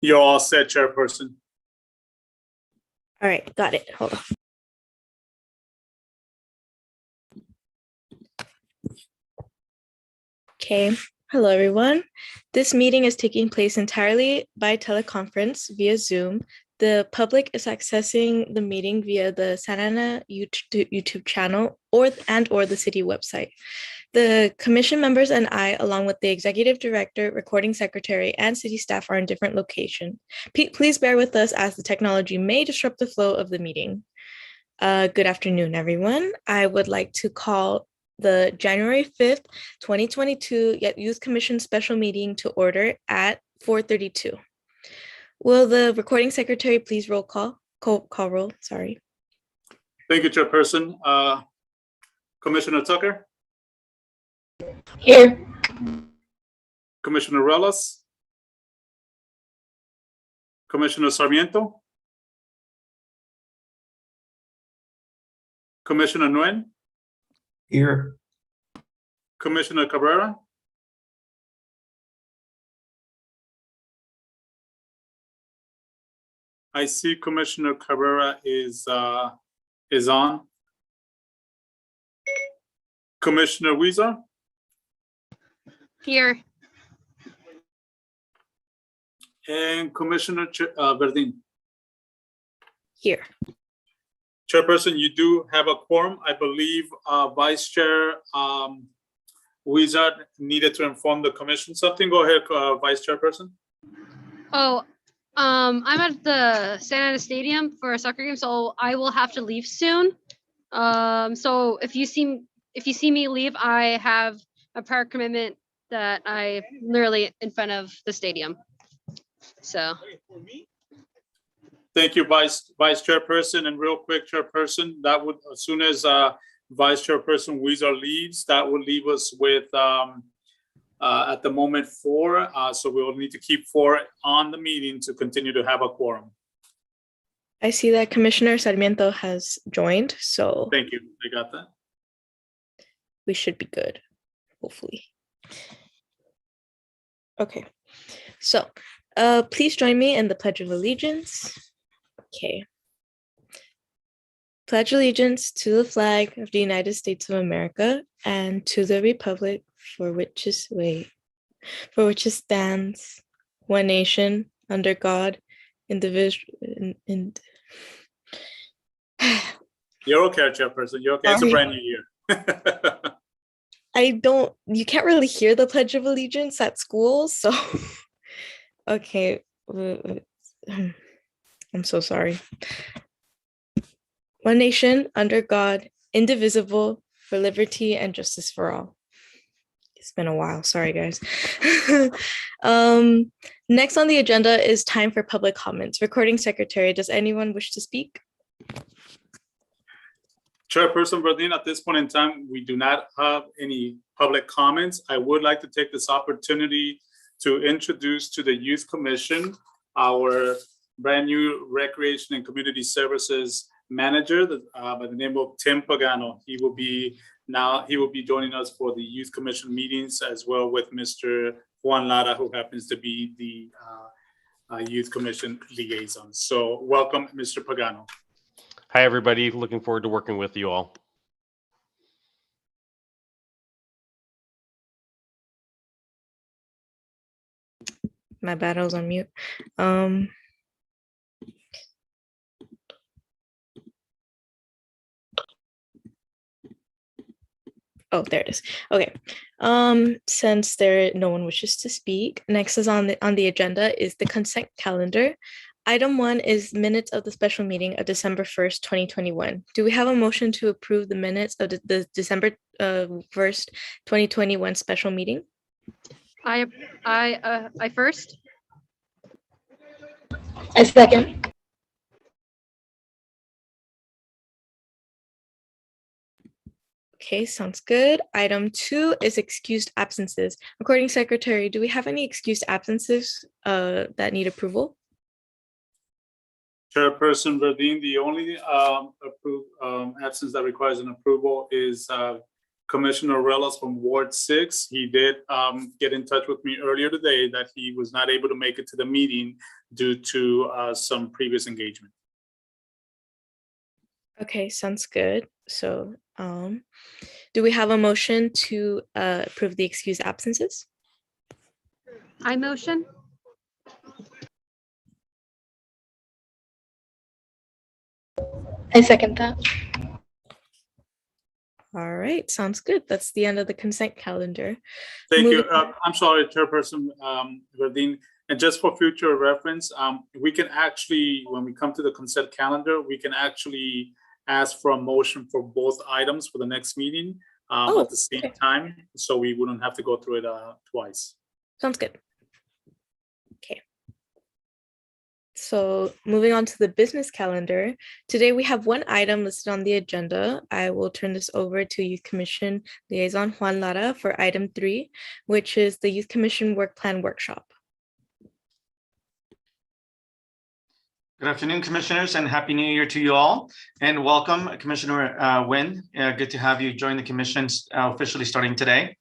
You're all set, Chairperson. All right, got it. Hold on. Okay, hello everyone. This meeting is taking place entirely by teleconference via Zoom. The public is accessing the meeting via the Santa Ana YouTube channel or the city website. The commission members and I, along with the executive director, recording secretary, and city staff are in different locations. Please bear with us as the technology may disrupt the flow of the meeting. Good afternoon, everyone. I would like to call the January 5th, 2022 Youth Commission special meeting to order at 4:32. Will the recording secretary please call roll, sorry. Thank you, Chairperson. Commissioner Tucker? Here. Commissioner Relas? Commissioner Sarmiento? Commissioner Nguyen? Here. Commissioner Cabrera? I see Commissioner Cabrera is on. Commissioner Weezer? Here. And Commissioner Verdin? Here. Chairperson, you do have a quorum. I believe Vice Chair Weezer needed to inform the commission something. Go ahead, Vice Chairperson. Oh, I'm at the Santa Ana Stadium for a soccer game, so I will have to leave soon. So if you see me leave, I have a prior commitment that I literally in front of the stadium. So. Thank you, Vice Chairperson. And real quick, Chairperson, that would, as soon as Vice Chairperson Weezer leaves, that would leave us with at the moment 4. So we will need to keep 4 on the meeting to continue to have a quorum. I see that Commissioner Sarmiento has joined, so Thank you. I got that. we should be good, hopefully. Okay, so please join me in the Pledge of Allegiance. Okay. Pledge allegiance to the flag of the United States of America and to the republic for which it stands, one nation, under God, indivisible. You're okay, Chairperson. You're okay. It's a brand new year. You can't really hear the Pledge of Allegiance at school, so okay. I'm so sorry. One nation, under God, indivisible, for liberty and justice for all. It's been a while. Sorry, guys. Next on the agenda is time for public comments. Recording secretary, does anyone wish to speak? Chairperson Verdin, at this point in time, we do not have any public comments. I would like to take this opportunity to introduce to the Youth Commission our brand new Recreation and Community Services Manager by the name of Tim Pagano. He will be joining us for the Youth Commission meetings, as well with Mr. Juan Lara, who happens to be the Youth Commission liaison. So welcome, Mr. Pagano. Hi, everybody. Looking forward to working with you all. My bad, I was on mute. Oh, there it is. Okay. Since no one wishes to speak, next is on the agenda is the consent calendar. Item 1 is minutes of the special meeting of December 1st, 2021. Do we have a motion to approve the minutes of the December 1st, 2021 special meeting? I first. I second. Okay, sounds good. Item 2 is excused absences. Recording secretary, do we have any excused absences that need approval? Chairperson Verdin, the only absence that requires an approval is Commissioner Relos from Ward 6. He did get in touch with me earlier today that he was not able to make it to the meeting due to some previous engagement. Okay, sounds good. So, do we have a motion to approve the excused absences? I motion. I second that. All right, sounds good. That's the end of the consent calendar. Thank you. Moving- I'm sorry, Chairperson Verdine. And just for future reference, we can actually, when we come to the consent calendar, we can actually ask for a motion for both items for the next meeting at the same okay. time, so we wouldn't have to go through it twice. Sounds good. Okay. So moving on to the business calendar, today we have one item listed on the agenda. I will turn this over to Youth Commission Liaison Juan Lara for item 3, which is the Youth Commission Work Plan Workshop. Good afternoon, Commissioners, and Happy New Year to you all. And welcome, Commissioner Nguyen. Good to have you join the Commission officially starting today.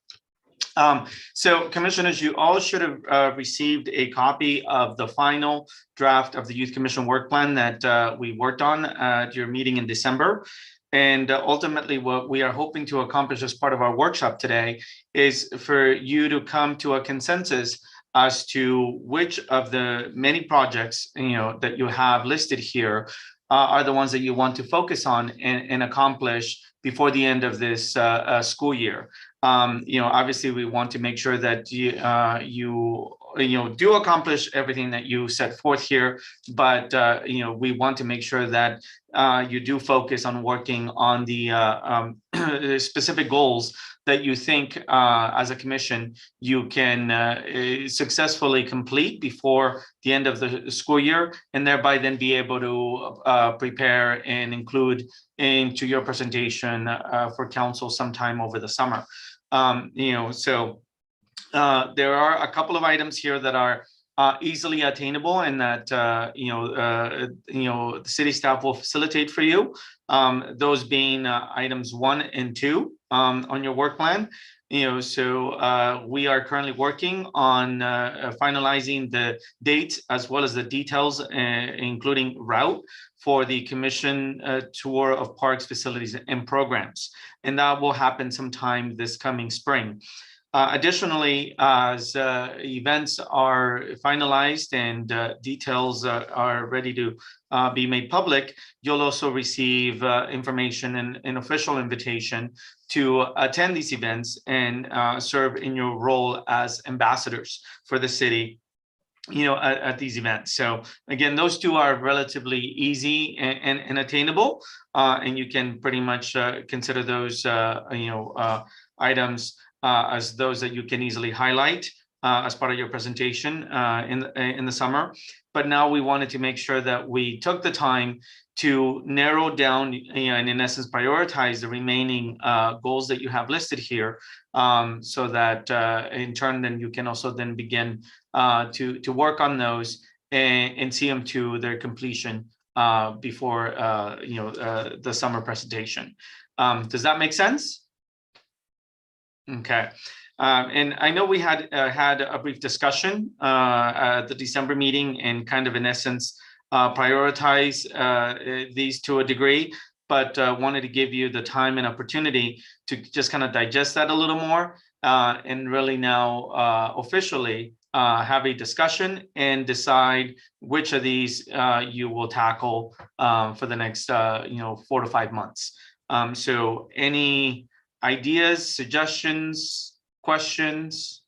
So Commissioners, you all should have received a copy of the final draft of the Youth Commission Work Plan that we worked on at your meeting in December. And ultimately, what we are hoping to accomplish as part of our workshop today is for you to come to a consensus as to which of the many projects that you have listed here are the ones that you want to focus on and accomplish before the end of this school year. Obviously, we want to make sure that you do accomplish everything that you set forth here, but we want to make sure that you do focus on working on the specific goals that you think as a commission you can successfully complete before the end of the school year, and thereby then be able to prepare and include into your presentation for council sometime over the summer. So there are a couple of items here that are easily attainable and that the city staff will facilitate for you. Those being items 1 and 2 on your work plan. So we are currently working on finalizing the dates as well as the details, including route for the commission tour of parks, facilities, and programs. And that will happen sometime this coming spring. Additionally, as events are finalized and details are ready to be made public, you'll also receive information and an official invitation to attend these events and serve in your role as ambassadors for the city at these events. So again, those two are relatively easy and attainable, and you can pretty much consider those items as those that you can easily highlight as part of your presentation in the summer. But now we wanted to make sure that we took the time to narrow down and in essence prioritize the remaining goals that you have listed here, so that in turn then you can also then begin to work on those and see them to their completion before the summer presentation. Does that make sense? Okay. And I know we had a brief discussion at the December meeting and kind of in essence prioritize these to a degree, but wanted to give you the time and opportunity to just kind of digest that a little more and really now officially have a discussion and decide which of these you will tackle for the next 4 to 5 months. So any ideas, suggestions, questions?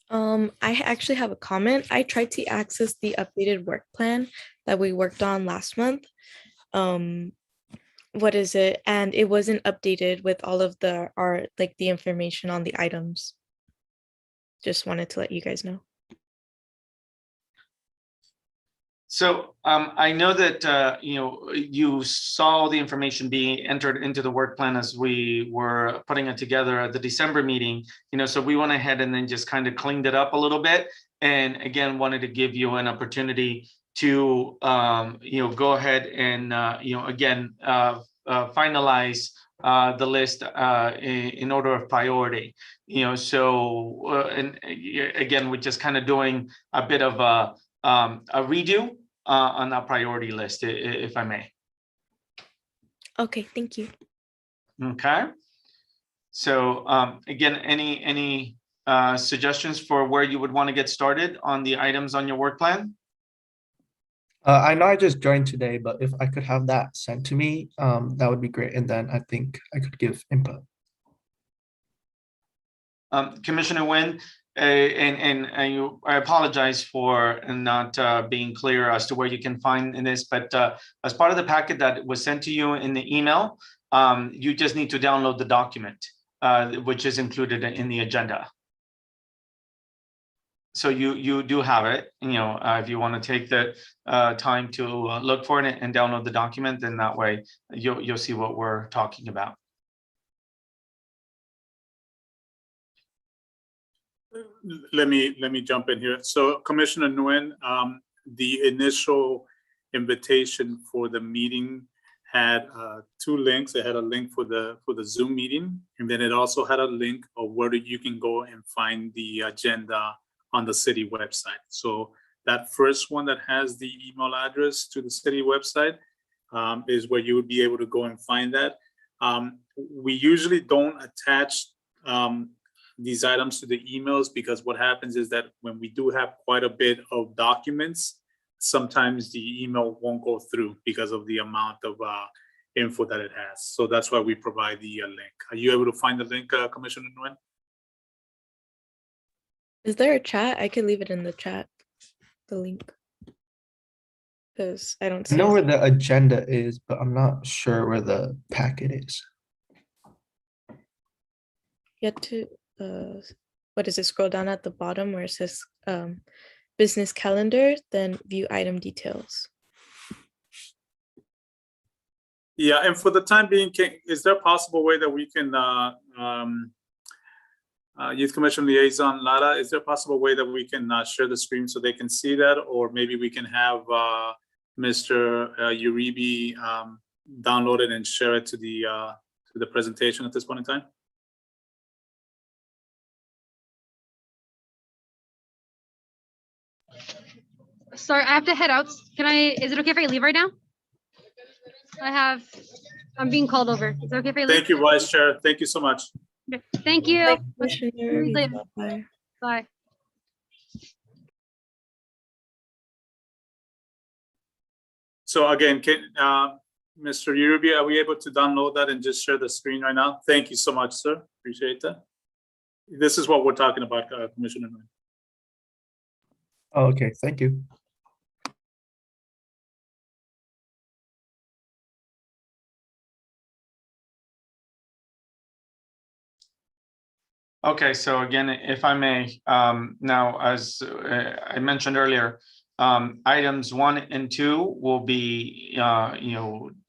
I actually have a comment. I tried to access the updated work plan that we worked on last month. What is it? And it wasn't updated with all of the information on the items. Just wanted to let you guys know. So I know that you saw the information being entered into the work plan as we were putting it together at the December meeting. So we went ahead and then just kind of cleaned it up a little bit, and again wanted to give you an opportunity to go ahead and again finalize the list in order of priority. So and again, we're just kind of doing a bit of a redo on our priority list, if I may. Okay, thank you. Okay. So again, any suggestions for where you would want to get started on the items on your work plan? I know I just joined today, but if I could have that sent to me, that would be great. And then I think I could give input. Commissioner Nguyen, I apologize for not being clear as to where you can find in this, but as part of the packet that was sent to you in the email, you just need to download the document, which is included in the agenda. So you do have it. If you want to take the time to look for it and download the document, then that way you'll see what we're talking about. Let me jump in here. So Commissioner Nguyen, the initial invitation for the meeting had 2 links. It had a link for the Zoom meeting, and then it also had a link of where you can go and find the agenda on the city website. So that first one that has the email address to the city website is where you would be able to go and find that. We usually don't attach these items to the emails, because what happens is that when we do have quite a bit of documents, sometimes the email won't go through because of the amount of info that it has. So that's why we provide the link. Are you able to find the link, Commissioner Nguyen? Is there a chat? I could leave it in the chat, the link, because I don't I see know it. where the agenda is, but I'm not sure where the packet is. You have to, what is it, scroll down at the bottom where it says business calendar, then view item details. Yeah, and for the time being, is there a possible way that we can, Youth Commission Liaison Lara, is there a possible way that we can share the screen so they can see that? Or maybe we can have Mr. Uribe download it and share it to the presentation at this point in time? Sorry, I have to head out. Is it okay if I leave right now? I'm being called over. Is it okay if I leave? Thank you, Vice Chair. Thank you so much. Okay. Thank you. Bye, Commissioner. Later. Bye. Bye. So again, Mr. Uribe, are we able to download that and just share the screen right now? Thank you so much, sir. Appreciate that. This is what we're talking about, Commissioner. Oh, okay, thank you. Okay, so again, if I may, now, as I mentioned earlier, items 1 and 2 will be,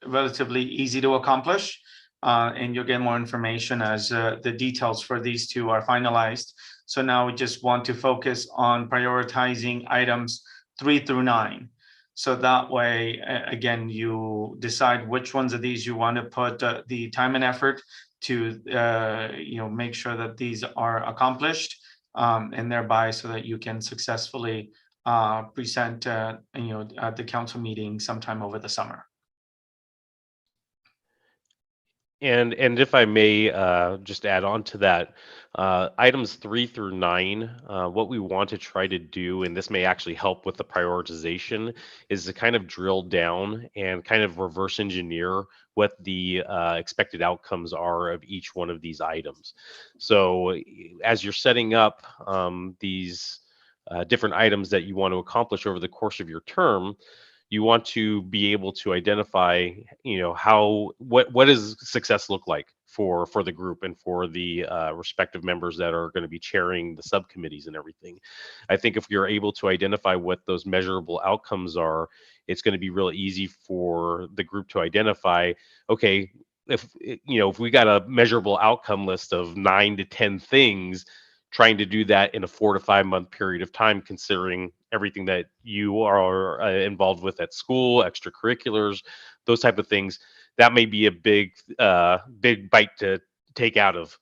relatively easy to accomplish, and you'll get more information as the details for these 2 are finalized. So now we just want to focus on prioritizing items 3 through 9. So that way, again, you decide which ones of these you want to put the time and effort to make sure that these are accomplished, and thereby so that you can successfully present at the council meeting sometime over the summer. And if I may just add on to that, items 3 through 9, what we want to try to do, and this may actually help with the prioritization, is to kind of drill down and kind of reverse engineer what the expected outcomes are of each one of these items. So as you're setting up these different items that you want to accomplish over the course of your term, you want to be able to identify, what does success look like for the group and for the respective members that are going to be chairing the subcommittees and everything. I think if you're able to identify what those measurable outcomes are, it's going to be really easy for the group to identify, okay, if we got a measurable outcome list of 9 to 10 things, trying to do that in a 4 to 5 month period of time, considering everything that you are involved with at school, extracurriculars, those type of things. That may be a big bite to take out of,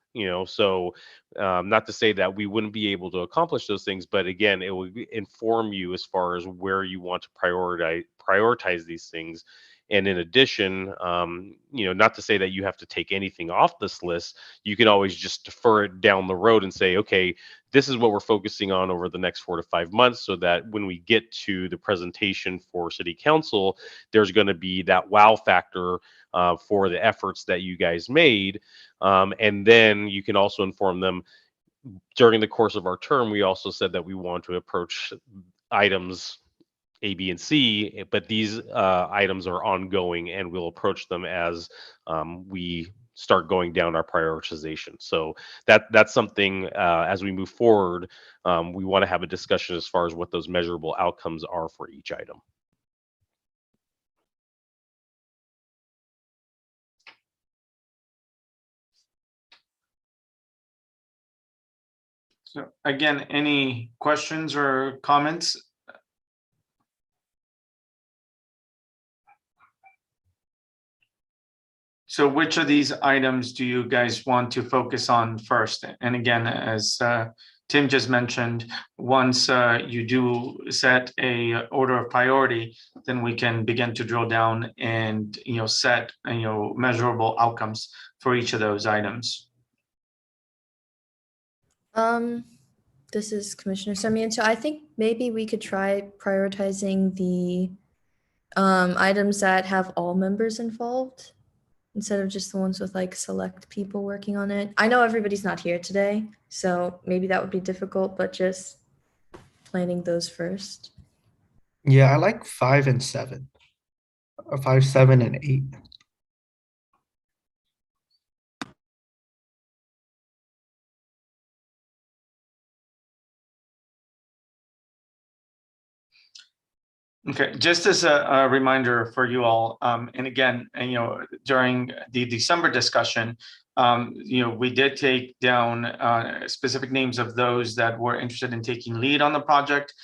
so not to say that we wouldn't be able to accomplish those things, but again, it will inform you as far as where you want to prioritize these things. And in addition, not to say that you have to take anything off this list. You can always just defer it down the road and say, okay, this is what we're focusing on over the next 4 to 5 months, so that when we get to the presentation for City Council, there's going to be that wow factor for the efforts that you guys made. And then you can also inform them during the course of our term. We also said that we want to approach items A, B, and C, but these items are ongoing, and we'll approach them as we start going down our prioritization. So that's something as we move forward, we want to have a discussion as far as what those measurable outcomes are for each item. So again, any questions or comments? So which of these items do you guys want to focus on first? And again, as Tim just mentioned, once you do set a order of priority, then we can begin to drill down and set measurable outcomes for each of those items. This is Commissioner Sarmiento. I think maybe we could try prioritizing the items that have all members involved instead of just the ones with like select people working on it. I know everybody's not here today, so maybe that would be difficult, but just planning those first. Yeah, I like 5 and 7, or 5, 7, and 8. Okay, just as a reminder for you all, and again, during the December discussion, we did take down specific names of those that were interested in taking lead on the project.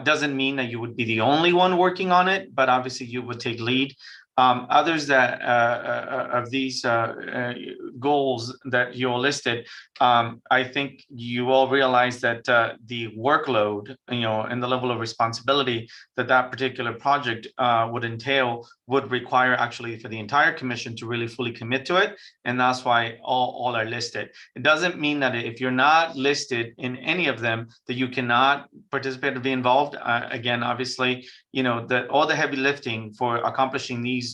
Doesn't mean that you would be the only one working on it, but obviously you would take lead. Others that of these goals that you all listed, I think you all realize that the workload, and the level of responsibility that particular project would entail would require actually for the entire commission to really fully commit to it, and that's why all are listed. It doesn't mean that if you're not listed in any of them that you cannot participate or be involved. Again, obviously, that all the heavy lifting for accomplishing these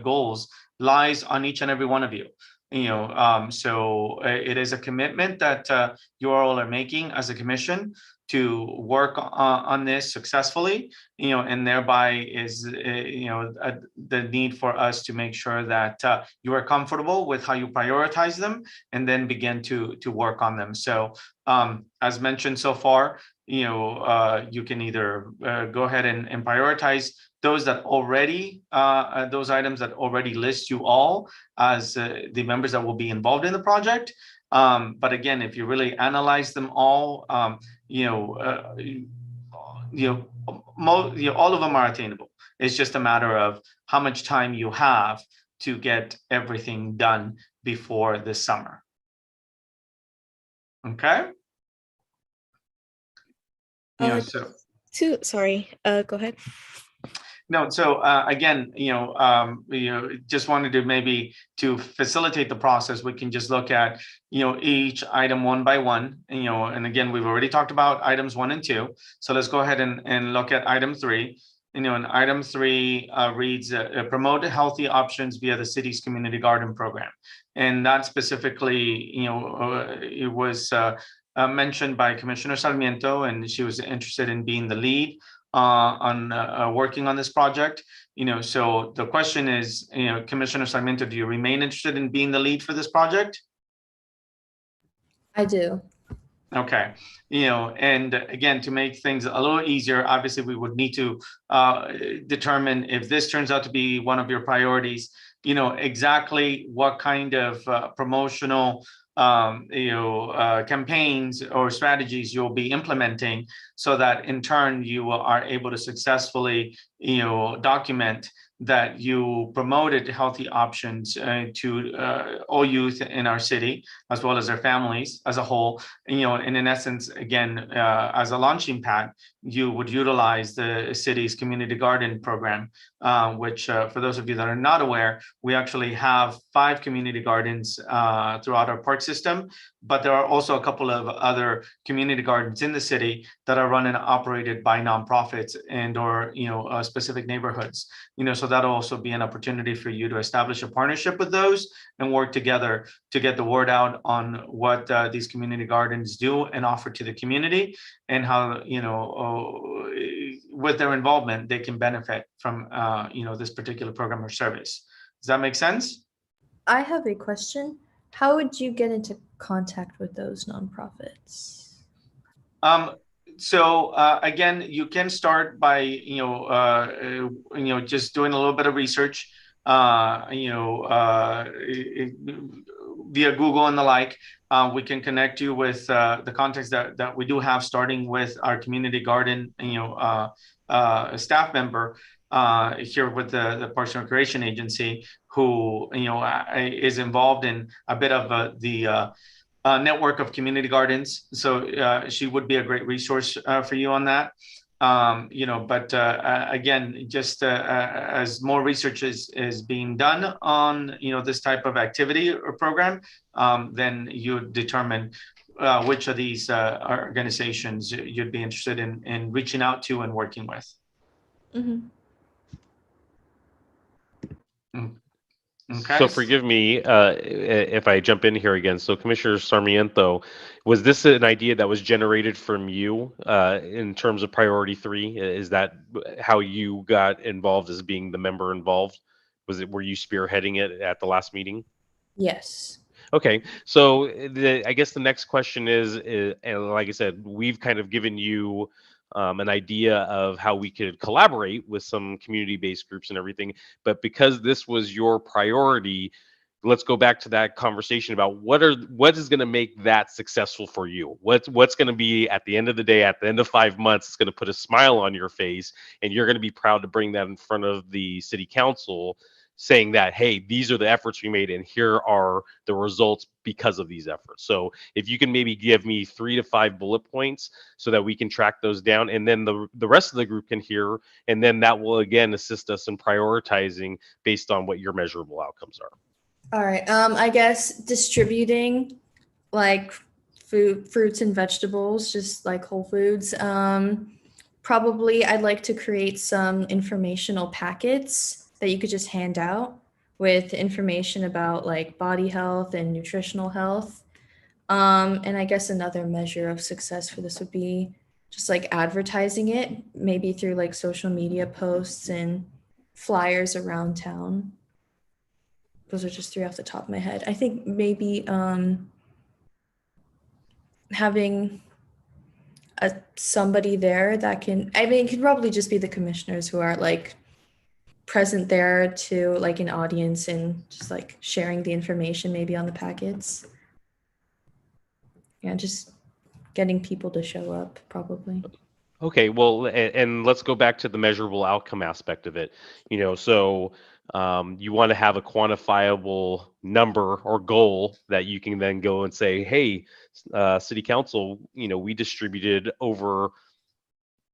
goals lies on each and every one of you. So it is a commitment that you all are making as a commission to work on this successfully, and thereby is the need for us to make sure that you are comfortable with how you prioritize them and then begin to work on them. So as mentioned so far, you can either go ahead and prioritize those that already those items that already list you all as the members that will be involved in the project. But again, if you really analyze them all, all of them are attainable. It's just a matter of how much time you have to get everything done before the summer. Okay. Sorry, go ahead. No, so again, just wanted to maybe to facilitate the process, we can just look at, each item one by one, and again, we've already talked about items 1 and 2. So let's go ahead and look at item 3. And item 3 reads promote healthy options via the city's community garden program. And that specifically, it was mentioned by Commissioner Sarmiento, and she was interested in being the lead on working on this project. So the question is, Commissioner Sarmiento, do you remain interested in being the lead for this project? I do. Okay, and again, to make things a little easier, obviously we would need to determine if this turns out to be one of your priorities, exactly what kind of promotional campaigns or strategies you'll be implementing, so that in turn you are able to successfully document that you promoted healthy options to all youth in our city, as well as their families as a whole. And in essence, again, as a launching pad, you would utilize the city's community garden program, which for those of you that are not aware, we actually have 5 community gardens throughout our park system, but there are also a couple of other community gardens in the city that are run and operated by nonprofits and or specific neighborhoods. So that'll also be an opportunity for you to establish a partnership with those and work together to get the word out on what these community gardens do and offer to the community, and how with their involvement they can benefit from this particular program or service. Does that make sense? I have a question. How would you get into contact with those nonprofits? So again, you can start by just doing a little bit of research, via Google and the like. We can connect you with the contacts that we do have, starting with our community garden staff member here with the Parks and Recreation Agency, who is involved in a bit of the network of community gardens. So she would be a great resource for you on that. But again, just as more research is being done on this type of activity or program, then you determine which of these organizations you'd be interested in reaching out to and working with. Mm-hmm. Okay. So forgive me if I jump in here again. So Commissioner Sarmiento, was this an idea that was generated from you in terms of priority 3? Is that how you got involved as being the member involved? Were you spearheading it at the last meeting? Yes. Okay, so I guess the next question is, and like I said, we've kind of given you an idea of how we could collaborate with some community-based groups and everything. But because this was your priority, let's go back to that conversation about what is going to make that successful for you. What's going to be at the end of the day, at the end of 5 months, it's going to put a smile on your face, and you're going to be proud to bring that in front of the city council, saying that, hey, these are the efforts we made and here are the results because of these efforts. So if you can maybe give me 3 to 5 bullet points so that we can track those down, and then the rest of the group can hear, and then that will again assist us in prioritizing based on what your measurable outcomes are. All right. I guess distributing like fruits and vegetables, just like Whole Foods. Probably I'd like to create some informational packets that you could just hand out with information about like body health and nutritional health. And I guess another measure of success for this would be just like advertising it, maybe through like social media posts and flyers around town. Those are just 3 off the top of my head. I think maybe having somebody there that it could probably just be the commissioners who are like present there to like an audience and just like sharing the information maybe on the packets. Yeah, just getting people to show up probably. Okay, well, and let's go back to the measurable outcome aspect of it. So you want to have a quantifiable number or goal that you can then go and say, hey, city council, we distributed over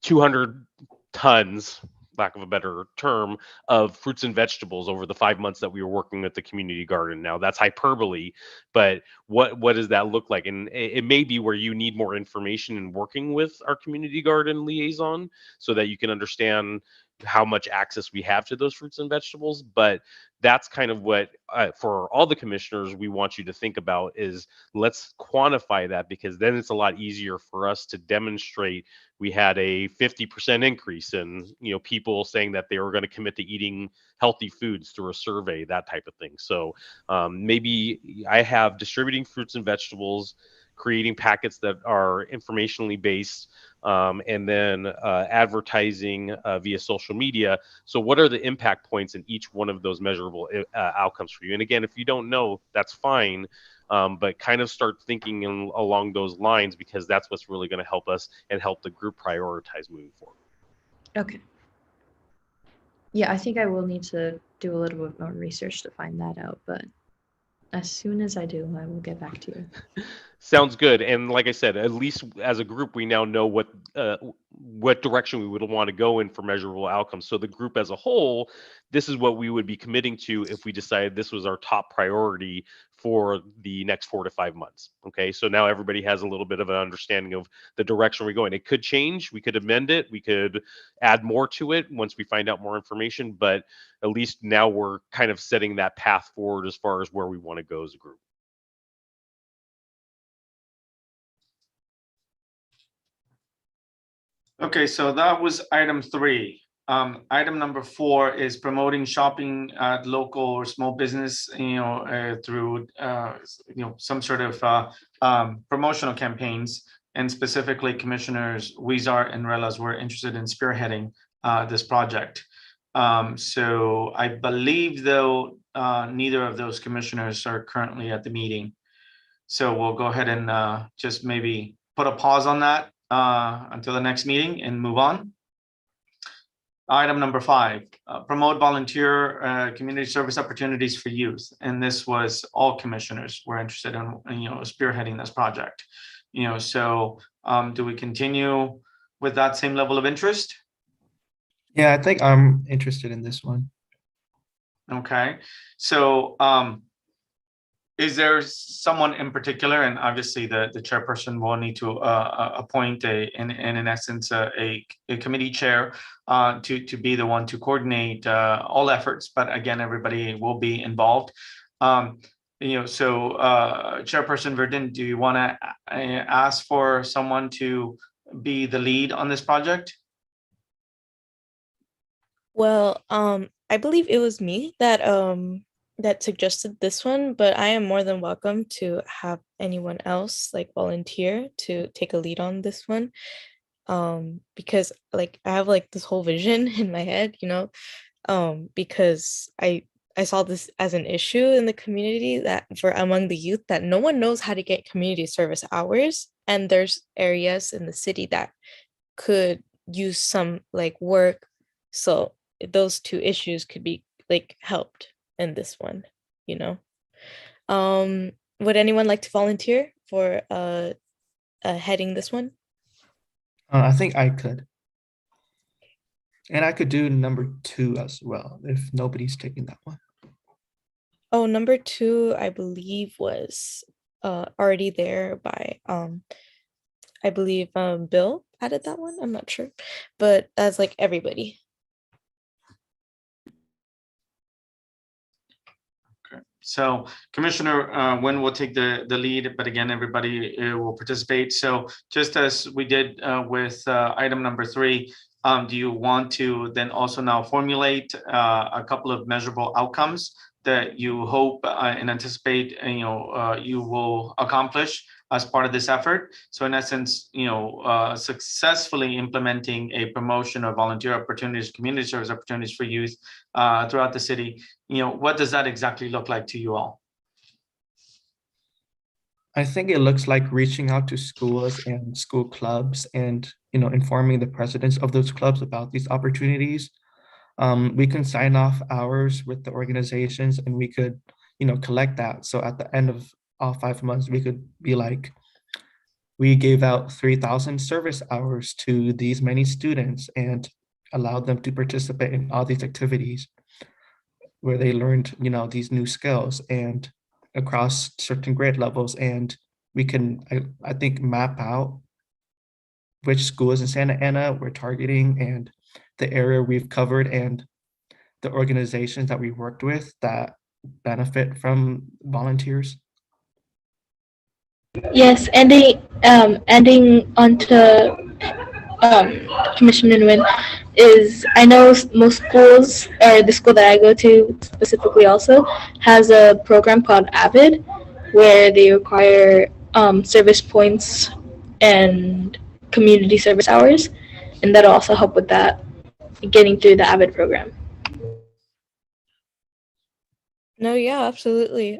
200 tons, lack of a better term, of fruits and vegetables over the 5 months that we were working at the community garden. Now that's hyperbole, but what does that look like? And it may be where you need more information in working with our community garden liaison so that you can understand how much access we have to those fruits and vegetables. But that's kind of what for all the commissioners we want you to think about is, let's quantify that, because then it's a lot easier for us to demonstrate we had a 50% increase in people saying that they were going to commit to eating healthy foods through a survey, that type of thing. So maybe I have distributing fruits and vegetables, creating packets that are informationally based, and then advertising via social media. So what are the impact points in each one of those measurable outcomes for you? And again, if you don't know, that's fine. But kind of start thinking along those lines, because that's what's really going to help us and help the group prioritize moving forward. Okay. Yeah, I think I will need to do a little bit more research to find that out, but as soon as I do, I will get back to you. Sounds good. And like I said, at least as a group, we now know what direction we would want to go in for measurable outcomes. So the group as a whole, this is what we would be committing to if we decided this was our top priority for the next 4 to 5 months. Okay, so now everybody has a little bit of an understanding of the direction we're going. It could change, we could amend it, we could add more to it once we find out more information, but at least now we're kind of setting that path forward as far as where we want to go as a group. Okay, so that was item 3. Item number 4 is promoting shopping at local or small business, through some sort of promotional campaigns, and specifically Commissioners Huizar and Relas were interested in spearheading this project. So I believe, though, neither of those commissioners are currently at the meeting. So we'll go ahead and just maybe put a pause on that until the next meeting and move on. Item number 5, promote volunteer community service opportunities for youth. And this was all commissioners were interested in, spearheading this project. So do we continue with that same level of interest? Yeah, I think I'm interested in this one. Okay, so is there someone in particular, and obviously the chairperson will need to appoint in essence a committee chair to be the one to coordinate all efforts, but again, everybody will be involved. So Chairperson Verdin, do you want to ask for someone to be the lead on this project? Well, I believe it was me that that suggested this one, but I am more than welcome to have anyone else like volunteer to take a lead on this one. Because like I have like this whole vision in my head, because I saw this as an issue in the community that for among the youth that no one knows how to get community service hours, and there's areas in the city that could use some like work. So those two issues could be like helped in this one, Would anyone like to volunteer for heading this one? I think I could. And I could do number 2 as well, if nobody's taking that one. Oh, number 2, I believe was already there by I believe Bill added that one. I'm not sure, but that's like everybody. Okay, so Commissioner Nguyen will take the lead, but again, everybody will participate. So just as we did with item number 3, do you want to then also now formulate a couple of measurable outcomes that you hope and anticipate you will accomplish as part of this effort? So in essence, successfully implementing a promotion of volunteer opportunities, community service opportunities for youth throughout the city. What does that exactly look like to you all? I think it looks like reaching out to schools and school clubs and, informing the presidents of those clubs about these opportunities. We can sign off hours with the organizations, and we could, collect that. So at the end of all 5 months, we could be like, we gave out 3,000 service hours to these many students and allowed them to participate in all these activities where they learned, these new skills and across certain grade levels. And we can, I think, map out which schools in Santa Ana we're targeting and the area we've covered and the organizations that we worked with that benefit from volunteers. Yes, ending on to Commissioner Nguyen is, I know most schools, or the school that I go to specifically also, has a program called AVID, where they require service points and community service hours, and that'll also help with that, getting through the AVID program. No, yeah, absolutely.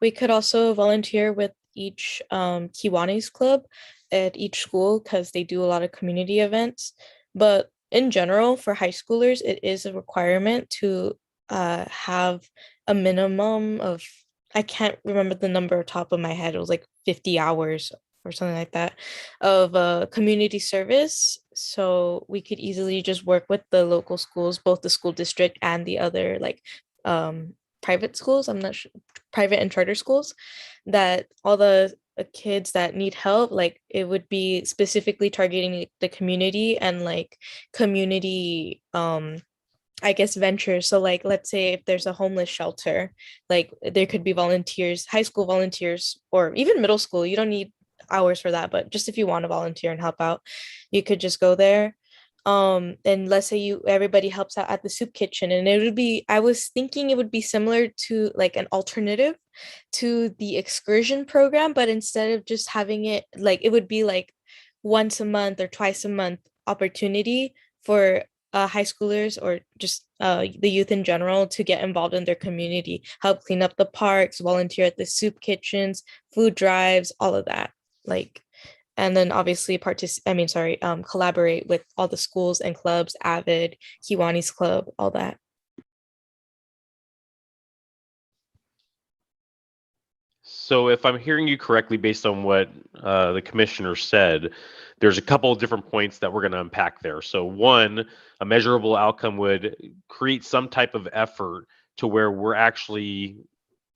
We could also volunteer with each Kiwanis club at each school because they do a lot of community events. But in general, for high schoolers, it is a requirement to have a minimum of, I can't remember the number top of my head. It was like 50 hours or something like that of community service. So we could easily just work with the local schools, both the school district and the other like private schools, I'm not sure, private and charter schools, that all the kids that need help, like it would be specifically targeting the community and like community I guess ventures. So like let's say if there's a homeless shelter, like there could be volunteers, high school volunteers, or even middle school. You don't need hours for that, but just if you want to volunteer and help out, you could just go there. And let's say you everybody helps out at the soup kitchen, and it would be, I was thinking it would be similar to like an alternative to the excursion program, but instead of just having it like, it would be like once a month or twice a month opportunity for high schoolers or just the youth in general to get involved in their community, help clean up the parks, volunteer at the soup kitchens, food drives, all of that. Like, and then obviously collaborate with all the schools and clubs, Avid, Kiwani's Club, all that. So if I'm hearing you correctly, based on what the commissioner said, there's a couple of different points that we're going to unpack there. So one, a measurable outcome would create some type of effort to where we're actually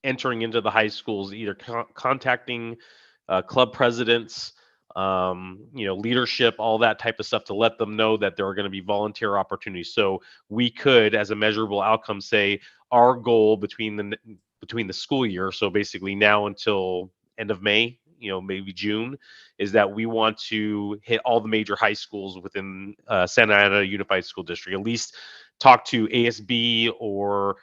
entering into the high schools, either contacting club presidents, leadership, all that type of stuff, to let them know that there are going to be volunteer opportunities. So we could, as a measurable outcome, say our goal between the school year, so basically now until end of May, maybe June, is that we want to hit all the major high schools within Santa Ana Unified School District, at least talk to ASB or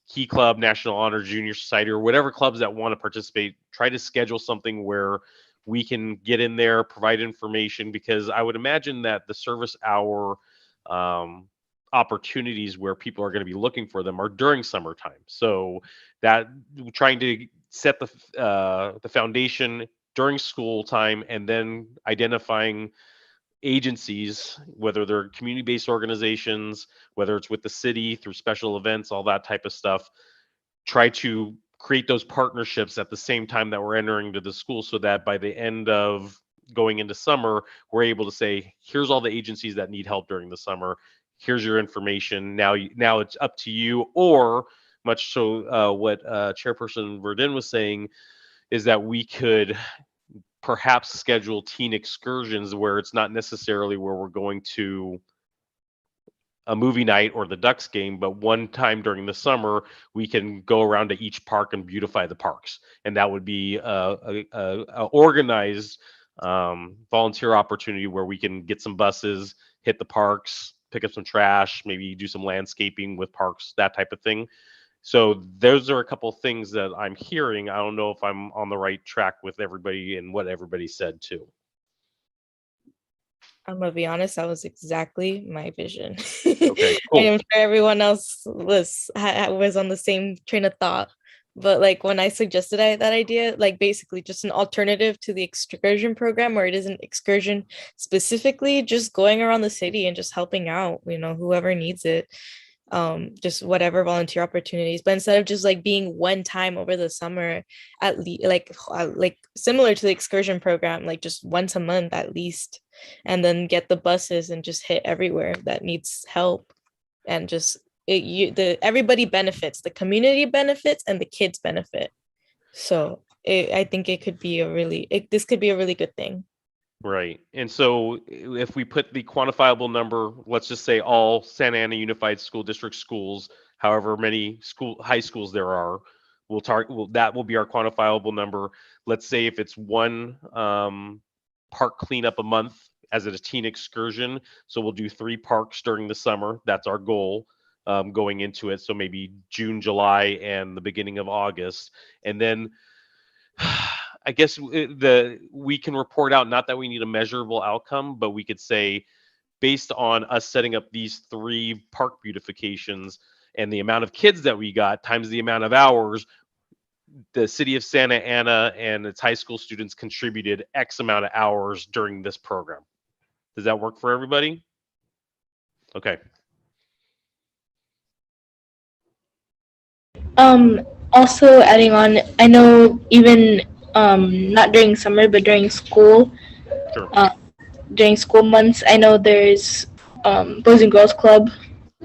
Key Club, National Honor Junior Society, or whatever clubs that want to participate. Try to schedule something where we can get in there, provide information, because I would imagine that the service hour opportunities where people are going to be looking for them are during summertime. So that trying to set the foundation during school time, and then identifying agencies, whether they're community-based organizations, whether it's with the city through special events, all that type of stuff, try to create those partnerships at the same time that we're entering to the school, so that by the end of going into summer, we're able to say, here's all the agencies that need help during the summer. Here's your information. Now it's up to you. Or much so what Chairperson Verdin was saying is that we could perhaps schedule teen excursions where it's not necessarily where we're going to a movie night or the Ducks game, but one time during the summer, we can go around to each park and beautify the parks. And that would be a organized volunteer opportunity where we can get some buses, hit the parks, pick up some trash, maybe do some landscaping with parks, that type of thing. So those are a couple of things that I'm hearing. I don't know if I'm on the right track with everybody and what everybody said too. I'm gonna be honest, that was exactly my vision. Okay, cool. And I'm sure everyone else was on the same train of thought. But like when I suggested that idea, like basically just an alternative to the excursion program, where it isn't excursion specifically, just going around the city and just helping out, whoever needs it. Just whatever volunteer opportunities, but instead of just like being one time over the summer, at least like similar to the excursion program, like just once a month at least, and then get the buses and just hit everywhere that needs help, and just everybody benefits, the community benefits and the kids benefit. So I think it could be this could be a really good thing. Right. And so if we put the quantifiable number, let's just say all Santa Ana Unified School District schools, however many high schools there are, that will be our quantifiable number. Let's say if it's one park cleanup a month as a teen excursion. So we'll do 3 parks during the summer. That's our goal going into it. So maybe June, July, and the beginning of August. And then I guess we can report out, not that we need a measurable outcome, but we could say, based on us setting up these 3 park beautifications and the amount of kids that we got times the amount of hours, the city of Santa Ana and its high school students contributed X amount of hours during this program. Does that work for everybody? Okay. Also adding on, I know even not during summer, but during school, Sure. During school months, I know there's Boys and Girls Club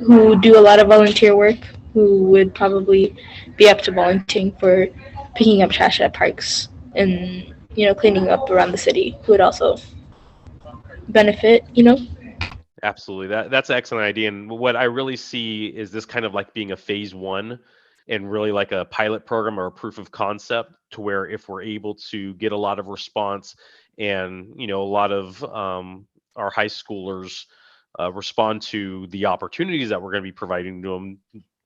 who do a lot of volunteer work, who would probably be up to volunteering for picking up trash at parks and cleaning up around the city, who would also benefit. Absolutely. That's an excellent idea. And what I really see is this kind of like being a phase 1 and really like a pilot program or a proof of concept, to where if we're able to get a lot of response and, a lot of our high schoolers respond to the opportunities that we're going to be providing to them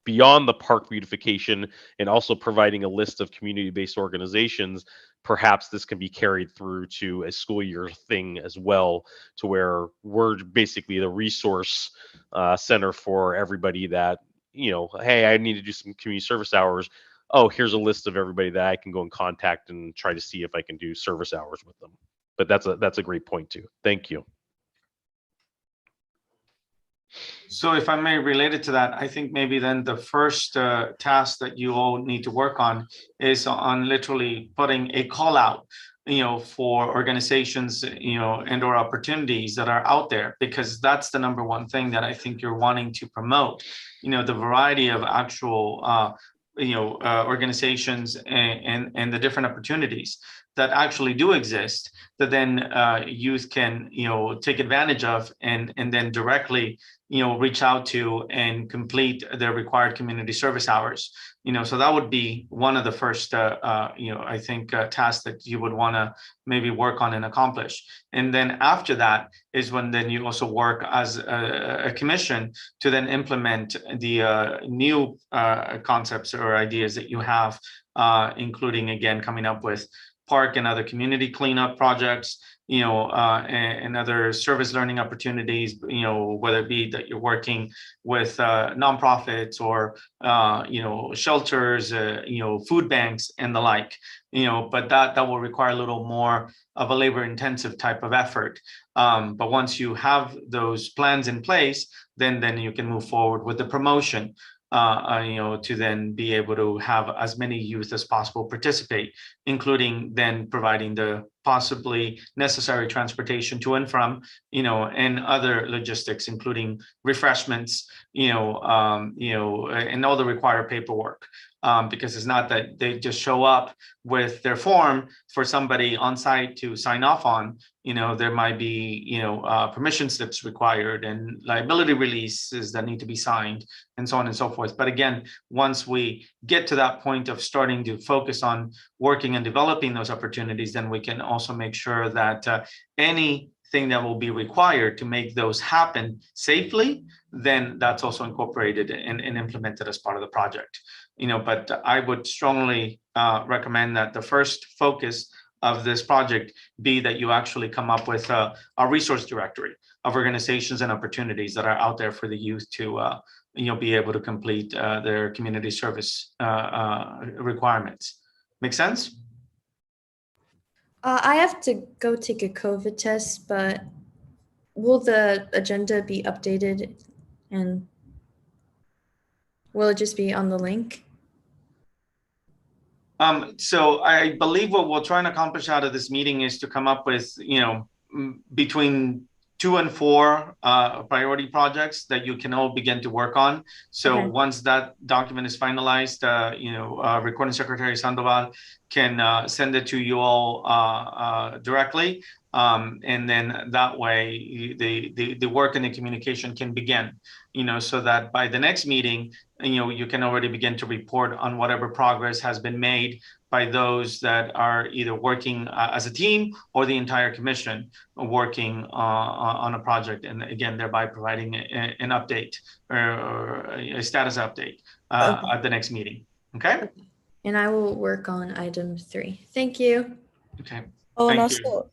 beyond the park beautification, and also providing a list of community-based organizations, perhaps this can be carried through to a school year thing as well, to where we're basically the resource center for everybody that, hey, I need to do some community service hours. Oh, here's a list of everybody that I can go and contact and try to see if I can do service hours with them. But that's a great point too. Thank you. So if I may, related to that, I think maybe then the first task that you all need to work on is on literally putting a call out, for organizations, and or opportunities that are out there, because that's the number one thing that I think you're wanting to promote, the variety of actual organizations and the different opportunities that actually do exist, that then youth can take advantage of and then directly reach out to and complete their required community service hours. So that would be one of the first I think tasks that you would want to maybe work on and accomplish. And then after that is when then you also work as a commission to then implement the new concepts or ideas that you have, including again coming up with park and other community cleanup projects, and other service learning opportunities, whether it be that you're working with nonprofits or, shelters, food banks and the like, but that will require a little more of a labor intensive type of effort. But once you have those plans in place, then you can move forward with the promotion, to then be able to have as many youth as possible participate, including then providing the possibly necessary transportation to and from, and other logistics, including refreshments, and all the required paperwork. Because it's not that they just show up with their form for somebody on site to sign off on. There might be, permission slips required and liability releases that need to be signed and so on and so forth. But again, once we get to that point of starting to focus on working and developing those opportunities, then we can also make sure that anything that will be required to make those happen safely, then that's also incorporated and implemented as part of the project. But I would strongly recommend that the first focus of this project be that you actually come up with a resource directory of organizations and opportunities that are out there for the youth to be able to complete their community service requirements. Make sense? I have to go take a COVID test, but will the agenda be updated and will it just be on the link? So I believe what we'll try and accomplish out of this meeting is to come up with, between 2 and 4 priority projects that you can all begin to work on. So Okay. Once that document is finalized, Recording Secretary Sandoval can send it to you all directly. And then that way the work and the communication can begin, so that by the next meeting, you can already begin to report on whatever progress has been made by those that are either working as a team or the entire commission working on a project. And again, thereby providing an update or a status update Okay. at the next meeting. Okay. And I will work on item 3. Thank you. Okay. Oh, and Thank you. also,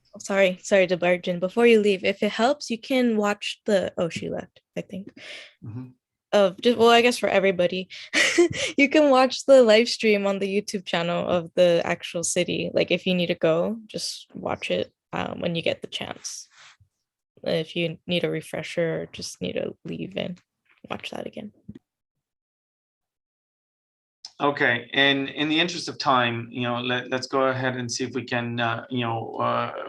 sorry to barge in. Before you leave, if it helps, you can watch the. Oh, she left, I think. Mhm. Of just well, I guess for everybody, you can watch the live stream on the YouTube channel of the actual city. Like if you need to go, just watch it when you get the chance. If you need a refresher or just need to leave and watch that again. Okay, and in the interest of time, let's go ahead and see if we can,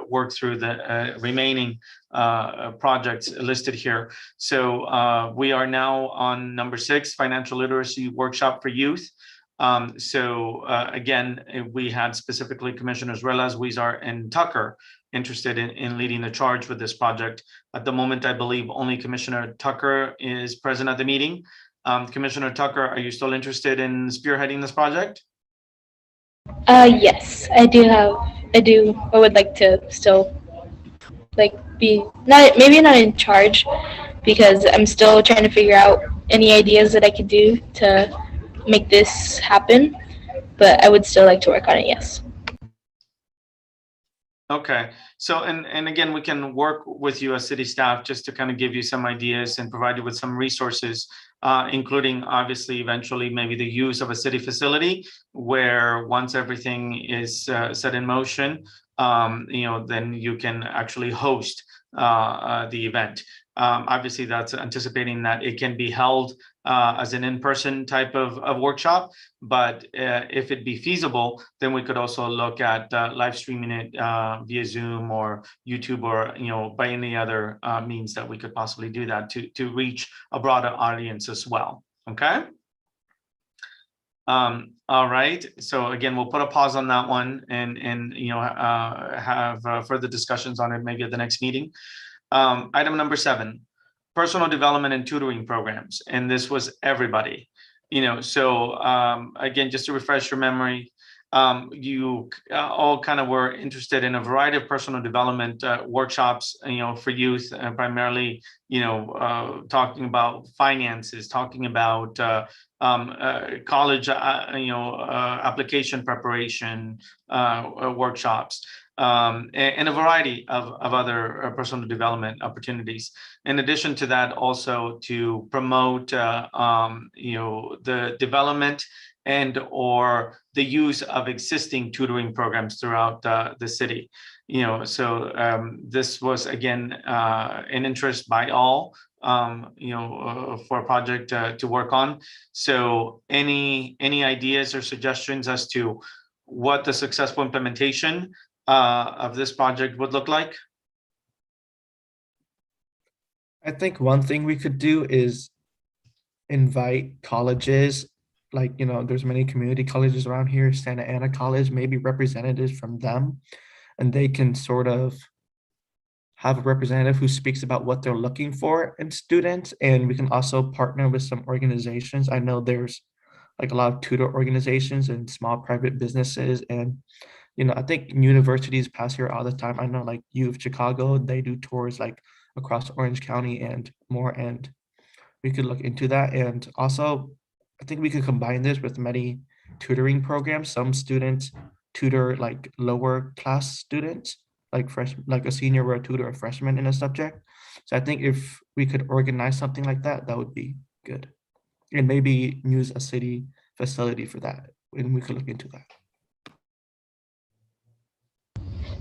work through the remaining projects listed here. So we are now on number 6, financial literacy workshop for youth. Again, we had specifically Commissioners Relas, Weezer, and Tucker interested in leading the charge with this project. At the moment, I believe only Commissioner Tucker is present at the meeting. Commissioner Tucker, are you still interested in spearheading this project? Yes, I do. I would like to still be maybe not in charge, because I'm still trying to figure out any ideas that I could do to make this happen. But I would still like to work on it. Yes. Okay, so and again, we can work with you as city staff just to kind of give you some ideas and provide you with some resources, including obviously eventually maybe the use of a city facility where once everything is set in motion, then you can actually host the event. Obviously, that's anticipating that it can be held as an in-person type of workshop. But if it be feasible, then we could also look at live streaming it via Zoom or YouTube, or by any other means that we could possibly do that to reach a broader audience as well. Okay. All right. So again, we'll put a pause on that one and have further discussions on it maybe at the next meeting. Item number 7, personal development and tutoring programs. And this was everybody, so again, just to refresh your memory, you all kind of were interested in a variety of personal development workshops, for youth, primarily, talking about finances, talking about college, application preparation workshops, and a variety of other personal development opportunities. In addition to that, also to promote, the development and or the use of existing tutoring programs throughout the city. This was again an interest by all, for a project to work on. So any ideas or suggestions as to what the successful implementation of this project would look like? I think one thing we could do is invite colleges, there's many community colleges around here, Santa Ana College, maybe representatives from them, and they can sort of have a representative who speaks about what they're looking for in students. And we can also partner with some organizations. I know there's a lot of tutor organizations and small private businesses, and I think universities pass here all the time. I know U of Chicago, they do tours across Orange County and more, and we could look into that. And also, I think we could combine this with many tutoring programs. Some students tutor lower class students, like a senior or a tutor, a freshman in a subject. So I think if we could organize something like that, that would be good. And maybe use a city facility for that, and we could look into that.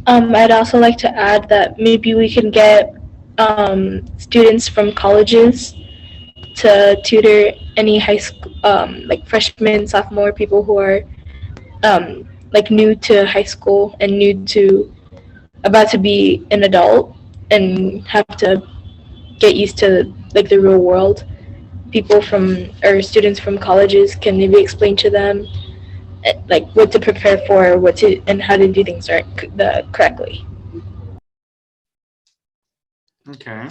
I'd also like to add that maybe we can get students from colleges to tutor any high school, freshmen, sophomore, people who are new to high school and about to be an adult and have to get used to the real world. Students from colleges can maybe explain to them what to prepare for, and how to do things correctly. Okay.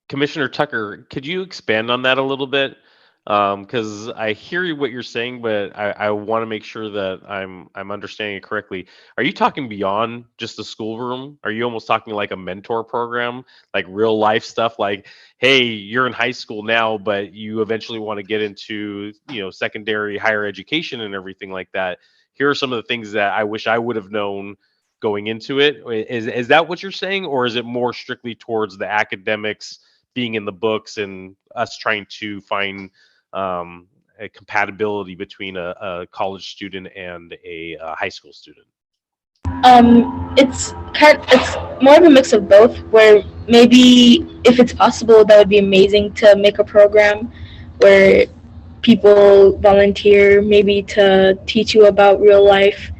Commissioner Tucker, could you expand on that a little bit? Because I hear what you're saying, but I want to make sure that I'm understanding it correctly. Are you talking beyond just the schoolroom? Are you almost talking like a mentor program, like real life stuff? Like, hey, you're in high school now, but you eventually want to get into secondary higher education and everything like that. Here are some of the things that I wish I would have known going into it. Is that what you're saying, or is it more strictly towards the academics being in the books and us trying to find a compatibility between a college student and a high school student? It's more of a mix of both. Where maybe if it's possible, that would be amazing to make a program where people volunteer, maybe to teach you about real life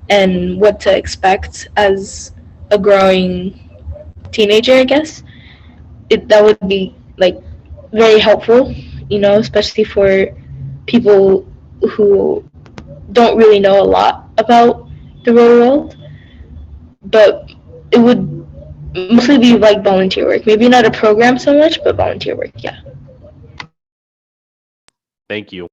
and what to expect as a growing teenager. I guess that would be like very helpful, especially for people who don't really know a lot about the real world. But it would mostly be like volunteer work. Maybe not a program so much, but volunteer work. Yeah. Thank you.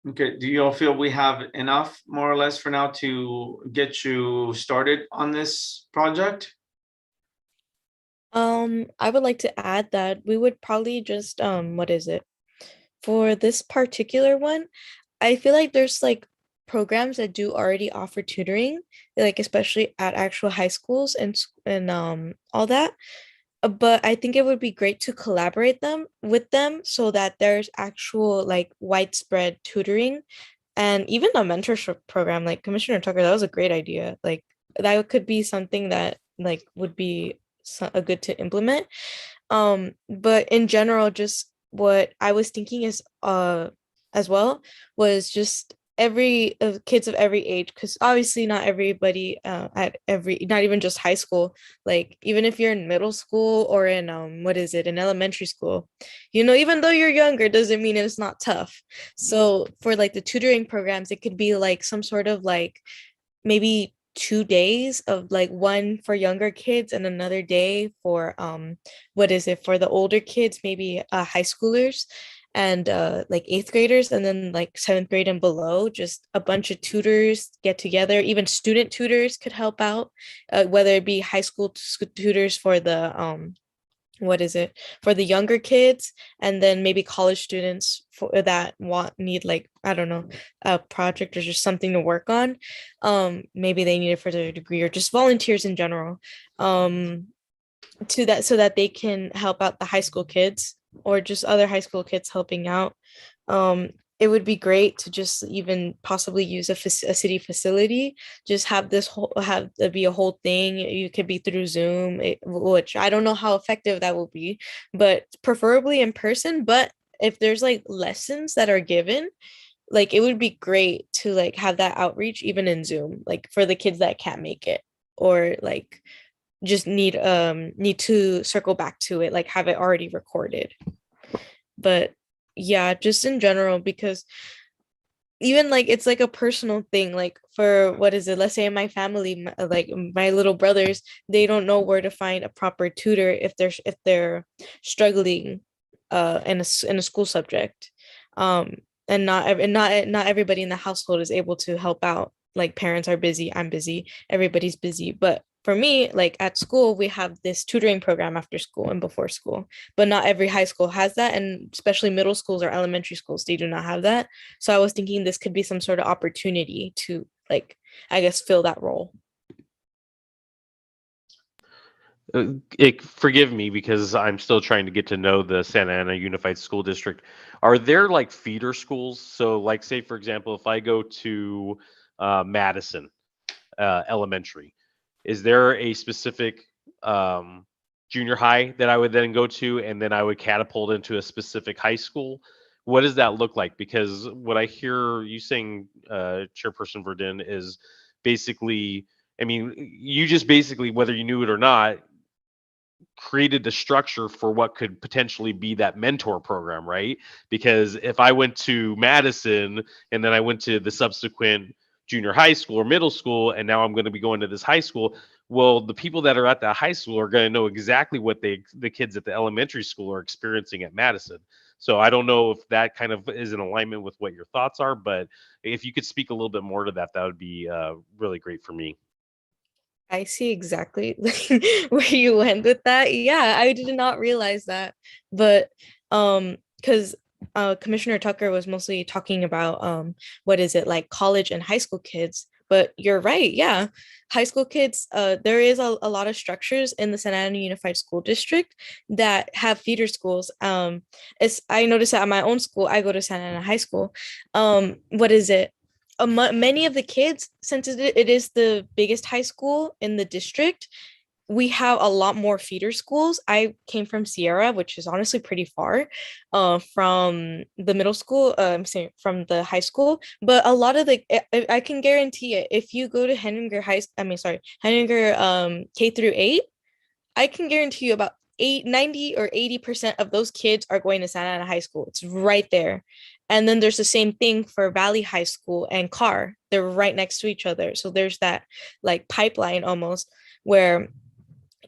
Okay, do you all feel we have enough, more or less, for now to get you started on this project? I would like to add that we would probably just what is it? For this particular one, I feel like there's like programs that do already offer tutoring, like especially at actual high schools and all that. But I think it would be great to collaborate them with them so that there's actual like widespread tutoring and even a mentorship program like Commissioner Tucker, that was a great idea. Like that could be something that like would be a good to implement. But in general, just what I was thinking is as well was just every kids of every age, because obviously not everybody at every, not even just high school, like even if you're in middle school or in what is it, in elementary school, even though you're younger doesn't mean it's not tough. So for like the tutoring programs, it could be like some sort of like maybe 2 days of like one for younger kids and another day for what is it, for the older kids, maybe high schoolers and like eighth graders, and then like seventh grade and below, just a bunch of tutors get together. Even student tutors could help out, whether it be high school tutors for the what is it, for the younger kids, and then maybe college students for that need like, I don't know, a project or just something to work on. Maybe they need it for their degree or just volunteers in general, to that, so that they can help out the high school kids or just other high school kids helping out. um it would be great to just even possibly use a city facility, just have this whole, have there be a whole thing. You could be through Zoom, which I don't know how effective that will be, but preferably in person. But if there's like lessons that are given, like it would be great to like have that outreach even in Zoom, like for the kids that can't make it, or like just need to circle back to it, like have it already recorded. But yeah, just in general, because even like it's like a personal thing, like for what is it, let's say in my family, like my little brothers, they don't know where to find a proper tutor if they're struggling in a school subject. And not everybody in the household is able to help out. Like parents are busy, I'm busy, everybody's busy. But for me, like at school, we have this tutoring program after school and before school, but not every high school has that. And especially middle schools or elementary schools, they do not have that. So I was thinking this could be some sort of opportunity to like, I guess, fill that role. Forgive me because I'm still trying to get to know the Santa Ana Unified School District. Are there like feeder schools? So like say, for example, if I go to Madison Elementary, is there a specific junior high that I would then go to, and then I would catapult into a specific high school? What does that look like? Because what I hear you saying, Chairperson Verdin, is basically, I mean, you just basically, whether you knew it or not, created the structure for what could potentially be that mentor program, right? Because if I went to Madison and then I went to the subsequent junior high school or middle school, and now I'm going to be going to this high school, well, the people that are at that high school are going to know exactly what the kids at the elementary school are experiencing at Madison. So I don't know if that kind of is in alignment with what your thoughts are, but if you could speak a little bit more to that, that would be really great for me. I see exactly where you went with that. Yeah, I did not realize that. But because Commissioner Tucker was mostly talking about what is it, like college and high school kids. But you're right, yeah. High school kids, there is a lot of structures in the Santa Ana Unified School District that have feeder schools. I noticed that at my own school, I go to Santa Ana High School. What is it? Many of the kids, since it is the biggest high school in the district, we have a lot more feeder schools. I came from Sierra, which is honestly pretty far from the middle school, I'm saying from the high school. But a lot of I can guarantee it, if you go to Henninger K through 8, I can guarantee you about 90 or 80% of those kids are going to Santa Ana High School. It's right there. And then there's the same thing for Valley High School and Carr. They're right next to each other. So there's that like pipeline almost where,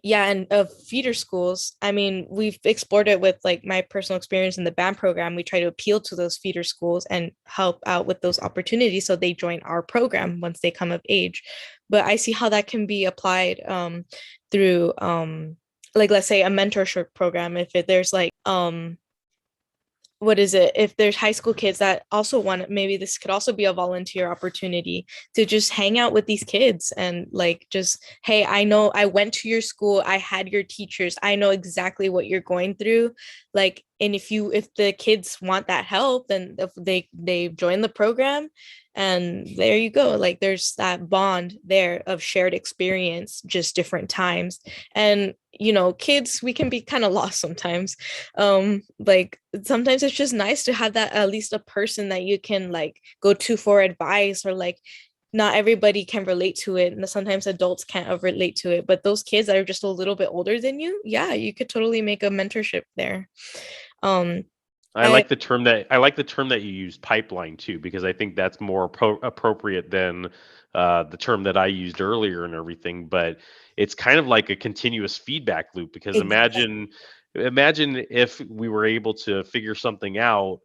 yeah, and of feeder schools, I mean, we've explored it with like my personal experience in the band program. We try to appeal to those feeder schools and help out with ththose opportunities so they join our program once they come of age. But I see how that can be applied through like, let's say a mentorship program. If there's like what is it, if there's high school kids that also want, maybe this could also be a volunteer opportunity to just hang out with these kids and like just, hey, I know I went to your school, I had your teachers, I know exactly what you're going through. Like, and if the kids want that help, then if they join the program, and there you go, like there's that bond there of shared experience, just different times. And kids, we can be kind of lost sometimes. Like sometimes it's just nice to have that, at least a person that you can like go to for advice, or like not everybody can relate to it, and sometimes adults can't relate to it, but those kids that are just a little bit older than you, yeah, you could totally make a mentorship there. I like the term that you use, pipeline, too, because I think that's more appropriate than the term that I used earlier and everything. But it's kind of like a continuous feedback loop, because Exactly. imagine if we were able to figure something out,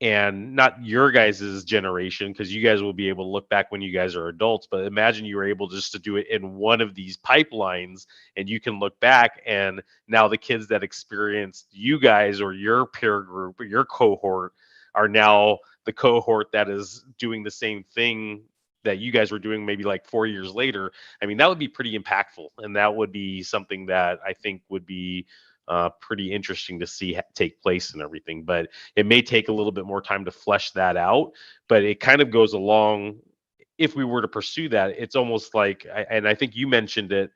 and not your guys' generation, because you guys will be able to look back when you guys are adults, but imagine you were able just to do it in one of these pipelines, and you can look back, and now the kids that experienced you guys or your peer group or your cohort are now the cohort that is doing the same thing that you guys were doing maybe like 4 years later. I mean, that would be pretty impactful, and that would be something that I think would be pretty interesting to see take place and everything. But it may take a little bit more time to flesh that out, but it kind of goes along. If we were to pursue that, it's almost like, and I think you mentioned it,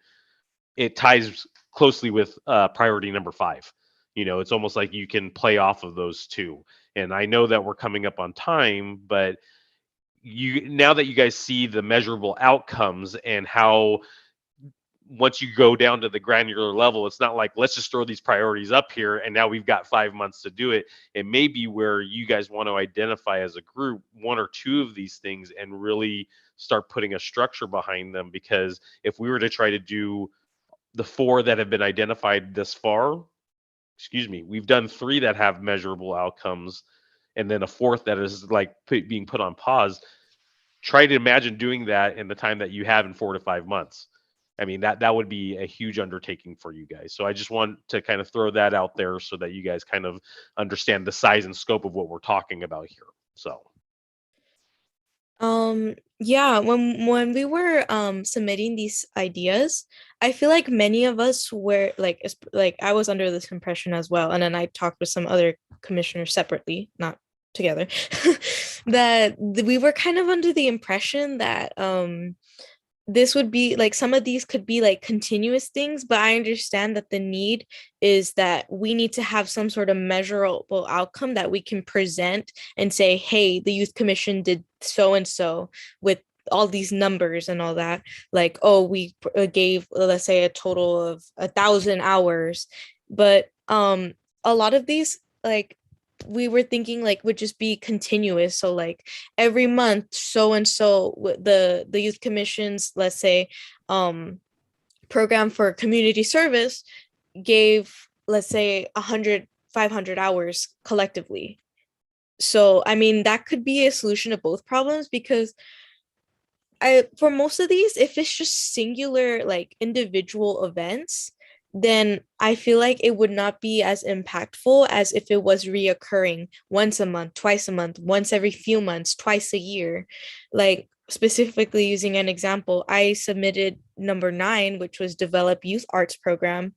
it ties closely with priority number 5. It's almost like you can play off of those two. And I know that we're coming up on time, but now that you guys see the measurable outcomes and how, once you go down to the granular level, it's not like, let's just throw these priorities up here and now we've got 5 months to do it. It may be where you guys want to identify as a group 1 or 2 of these things and really start putting a structure behind them. Because if we were to try to do the 4 that have been identified this far, we've done 3 that have measurable outcomes, and then a 4th that is like being put on pause. Try to imagine doing that in the time that you have in 4 to 5 months. I mean, that would be a huge undertaking for you guys. So I just want to kind of throw that out there so that you guys kind of understand the size and scope of what we're talking about here. So. Yeah, when we were submitting these ideas, I feel like many of us were like, like I was under this impression as well, and then I talked with some other commissioners separately, not together, that we were kind of under the impression that this would be like, some of these could be like continuous things, but I understand that the need is that we need to have some sort of measurable outcome that we can present and say, hey, the youth commission did so and so with all these numbers and all that. Like, oh, we gave, let's say, a total of 1,000 hours, but a lot of these, like, we were thinking like would just be continuous. So like every month, so and so the youth commissions, let's say, program for community service gave, let's say, 500 hours collectively. So I mean, that could be a solution to both problems, because for most of these, if it's just singular like individual events, then I feel like it would not be as impactful as if it was reoccurring once a month, twice a month, once every few months, twice a year. Like specifically using an example, I submitted number 9, which was develop youth arts program.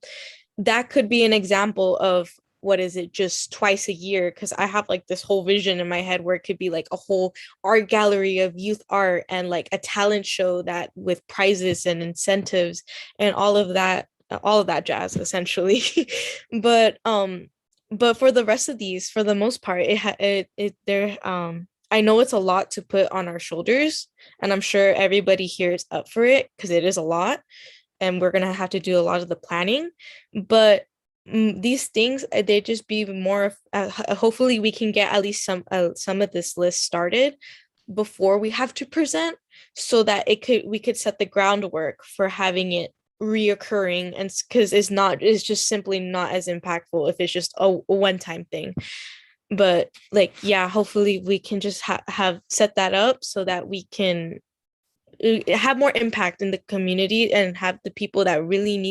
That could be an example of what is it, just twice a year, because I have like this whole vision in my head where it could be like a whole art gallery of youth art and like a talent show that with prizes and incentives and all of that jazz essentially. but for the rest of these, for the most part, I know it's a lot to put on our shoulders, and I'm sure everybody here is up for it because it is a lot, and we're gonna have to do a lot of the planning. But these things, they just be more hopefully we can get at least some of this list started before we have to present, so that we could set the groundwork for having it reoccurring, and because it's just simply not as impactful if it's just a one-time thing. But like, yeah, hopefully we can just have set that up so that we can have more impact in the community and have the people that really need